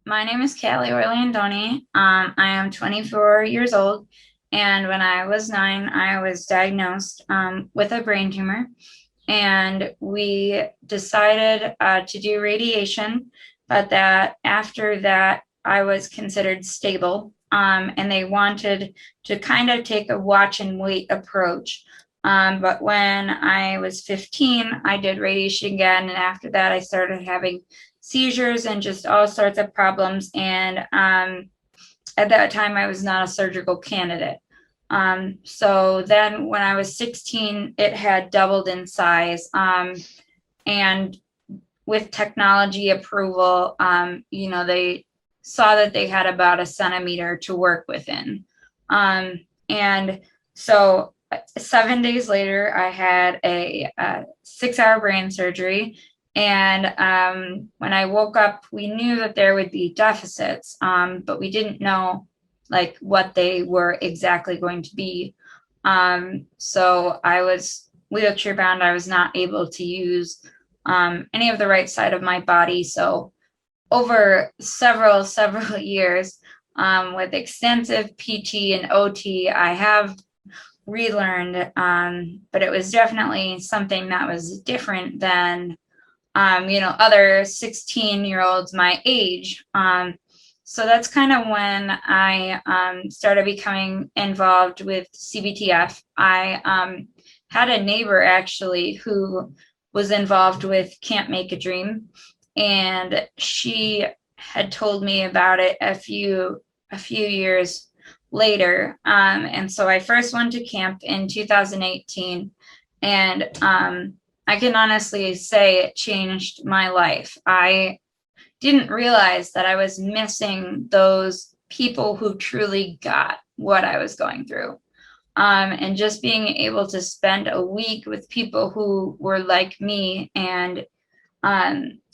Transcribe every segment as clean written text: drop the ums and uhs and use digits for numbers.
My name is Callie Orlandoni. I am 24 years old, and when I was 9, I was diagnosed with a brain tumor, and we decided to do radiation, but that after that, I was considered stable, and they wanted to kind of take a watch and wait approach. But when I was 15, I did radiation again, and after that, I started having seizures and just all sorts of problems. And at that time, I was not a surgical candidate. So then when I was 16, it had doubled in size. And with technology approval, they saw that they had about a centimeter to work within. And so 7 days later, I had a 6-hour brain surgery. And when I woke up, we knew that there would be deficits, but we didn't know like what they were exactly going to be. So I was wheelchair bound. I was not able to use any of the right side of my body. So over several years, with extensive PT and OT, I have relearned, but it was definitely something that was different than other 16-year-olds my age. So that's kind of when I started becoming involved with CBTF. I had a neighbor actually who was involved with Can't Make a Dream, and she had told me about it a few years later. And so I first went to camp in 2018, and I can honestly say it changed my life. I didn't realize that I was missing those people who truly got what I was going through. And just being able to spend a week with people who were like me and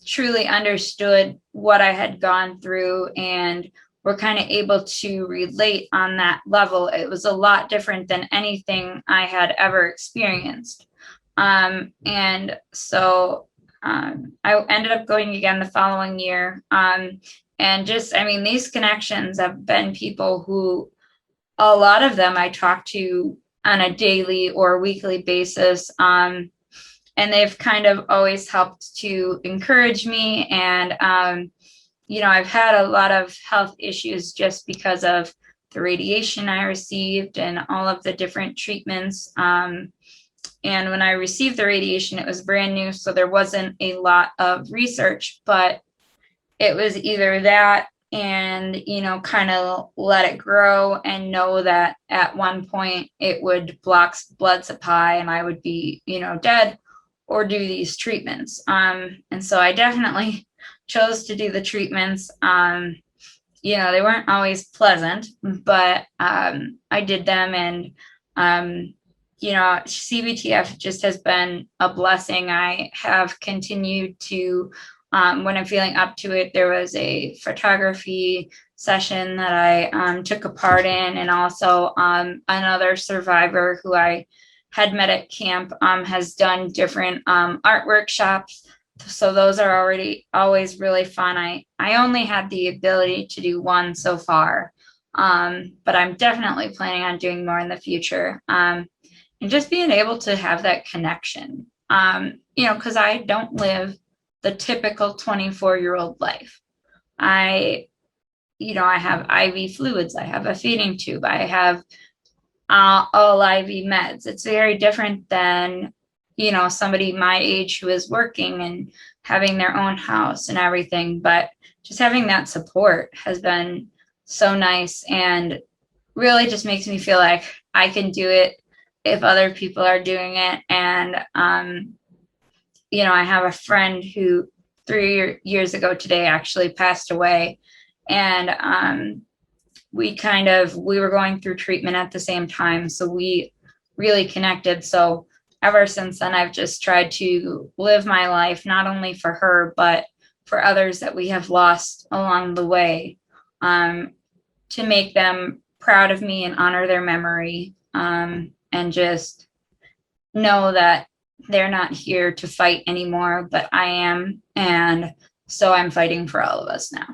truly understood what I had gone through and were kind of able to relate on that level. It was a lot different than anything I had ever experienced. And so I ended up going again the following year. And just, I mean, these connections have been people who, a lot of them I talk to on a daily or weekly basis. And they've kind of always helped to encourage me. And, I've had a lot of health issues just because of the radiation I received and all of the different treatments. And when I received the radiation, it was brand new, so there wasn't a lot of research, but it was either that and, kind of let it grow and know that at one point it would block blood supply and I would be, dead, or do these treatments. And so I definitely chose to do the treatments. They weren't always pleasant, but I did them, and CBTF just has been a blessing. I have continued to, when I'm feeling up to it, there was a photography session that I took a part in, and also another survivor who I had met at camp has done different art workshops. So those are always really fun. I only had the ability to do one so far, but I'm definitely planning on doing more in the future. And just being able to have that connection, because I don't live the typical 24-year-old life. I have IV fluids, I have a feeding tube, I have all IV meds. It's very different than, somebody my age who is working and having their own house and everything. But just having that support has been so nice and really just makes me feel like I can do it if other people are doing it. And, I have a friend who 3 years ago today actually passed away. And we were going through treatment at the same time. So we really connected. So ever since then, I've just tried to live my life, not only for her, but for others that we have lost along the way, to make them proud of me and honor their memory. And just know that they're not here to fight anymore, but I am. And so I'm fighting for all of us now.